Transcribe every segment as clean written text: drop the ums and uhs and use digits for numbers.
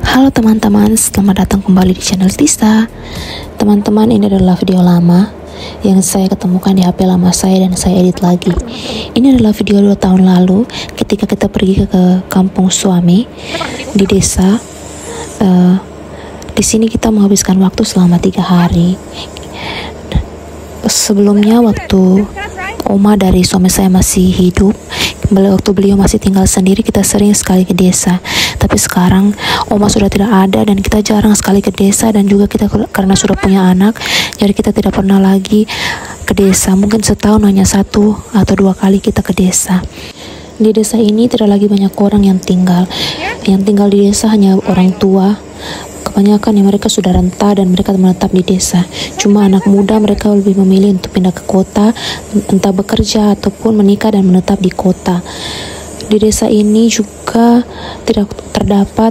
Halo teman-teman, selamat datang kembali di channel Tisa. Teman-teman, ini adalah video lama yang saya ketemukan di HP lama saya dan saya edit lagi. Ini adalah video 2 tahun lalu ketika kita pergi ke kampung suami di desa. Di sini kita menghabiskan waktu selama 3 hari. Sebelumnya waktu oma dari suami saya masih hidup, waktu beliau masih tinggal sendiri, kita sering sekali ke desa. Tapi sekarang oma sudah tidak ada dan kita jarang sekali ke desa, dan juga kita karena sudah punya anak, jadi kita tidak pernah lagi ke desa. Mungkin setahun hanya 1 atau 2 kali kita ke desa. Di desa ini tidak lagi banyak orang yang tinggal. Yang tinggal di desa hanya orang tua. Kebanyakan yang mereka sudah renta dan mereka menetap di desa. Cuma anak muda mereka lebih memilih untuk pindah ke kota, entah bekerja ataupun menikah dan menetap di kota. Di desa ini juga tidak terdapat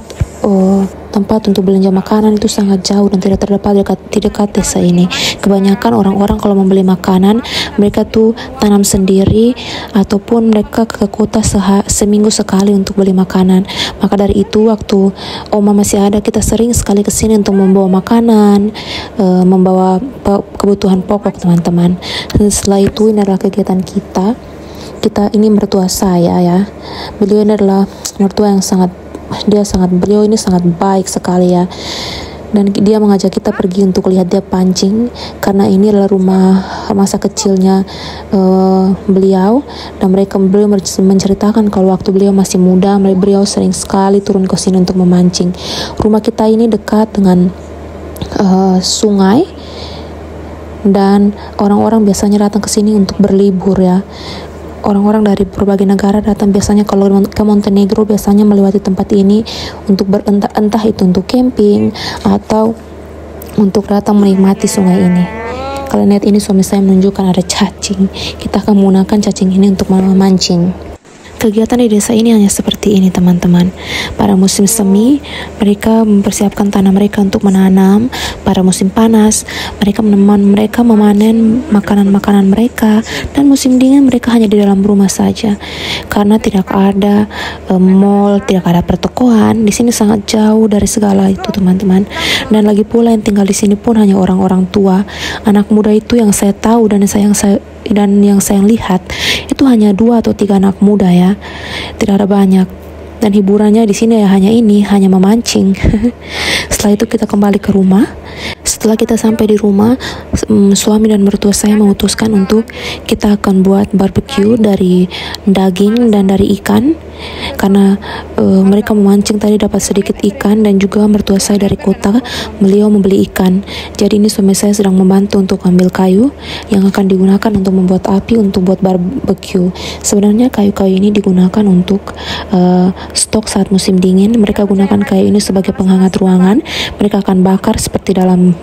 tempat untuk belanja makanan, itu sangat jauh dan tidak terdapat di dekat desa ini. Kebanyakan orang-orang kalau membeli makanan, mereka tuh tanam sendiri ataupun mereka ke kota seminggu sekali untuk beli makanan. Maka dari itu waktu oma masih ada, kita sering sekali ke sini untuk membawa makanan, membawa kebutuhan pokok teman-teman. Dan setelah itu ini adalah kegiatan kita ini mertua saya ya. Beliau ini adalah mertua yang beliau ini sangat baik sekali ya, dan dia mengajak kita pergi untuk lihat dia pancing, karena ini adalah rumah masa kecilnya beliau, dan beliau menceritakan kalau waktu beliau masih muda, beliau sering sekali turun ke sini untuk memancing. Rumah kita ini dekat dengan sungai, dan orang-orang biasanya datang ke sini untuk berlibur ya. Orang-orang dari berbagai negara datang biasanya kalau ke Montenegro, biasanya melewati tempat ini untuk entah itu untuk camping atau untuk datang menikmati sungai ini. Kalian lihat ini, suami saya menunjukkan ada cacing. Kita akan menggunakan cacing ini untuk memancing. Kegiatan di desa ini hanya seperti ini teman-teman. Pada musim semi, mereka mempersiapkan tanah mereka untuk menanam. Pada musim panas, mereka memanen makanan-makanan mereka. Dan musim dingin mereka hanya di dalam rumah saja. Karena tidak ada mall, tidak ada pertokoan. Di sini sangat jauh dari segala itu teman-teman. Dan lagi pula yang tinggal di sini pun hanya orang-orang tua. Anak muda itu yang saya tahu dan yang saya lihat itu hanya 2 atau 3 anak muda ya, tidak ada banyak. Dan hiburannya di sini ya hanya memancing. Setelah itu kita kembali ke rumah. Setelah kita sampai di rumah, suami dan mertua saya memutuskan untuk kita akan buat barbecue dari daging dan dari ikan, karena mereka memancing tadi dapat sedikit ikan, dan juga mertua saya dari kota, beliau membeli ikan. Jadi ini suami saya sedang membantu untuk ambil kayu yang akan digunakan untuk membuat api untuk buat barbecue. Sebenarnya kayu-kayu ini digunakan untuk stok saat musim dingin. Mereka gunakan kayu ini sebagai penghangat ruangan. Mereka akan bakar seperti dalam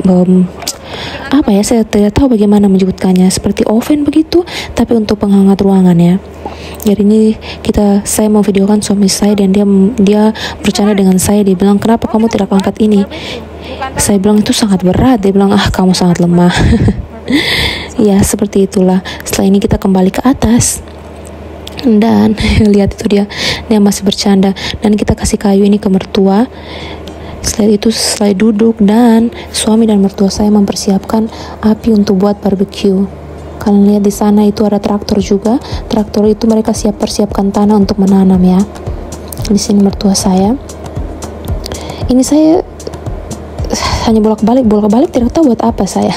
saya tidak tahu bagaimana menyebutkannya, seperti oven begitu, tapi untuk penghangat ruangan ya. Jadi ini saya mau videokan suami saya, dan dia bercanda dengan saya. Dia bilang, kenapa kamu tidak angkat ini? Saya bilang itu sangat berat. Dia bilang, kamu sangat lemah. Ya seperti itulah. Setelah ini kita kembali ke atas, dan lihat itu dia masih bercanda, dan kita kasih kayu ini ke mertua. Setelah itu selesai duduk, dan suami dan mertua saya mempersiapkan api untuk buat barbecue. Kalian lihat di sana itu ada traktor juga. Traktor itu mereka persiapkan tanah untuk menanam ya. Di sini mertua saya. Ini saya hanya bolak-balik tidak tahu buat apa saya.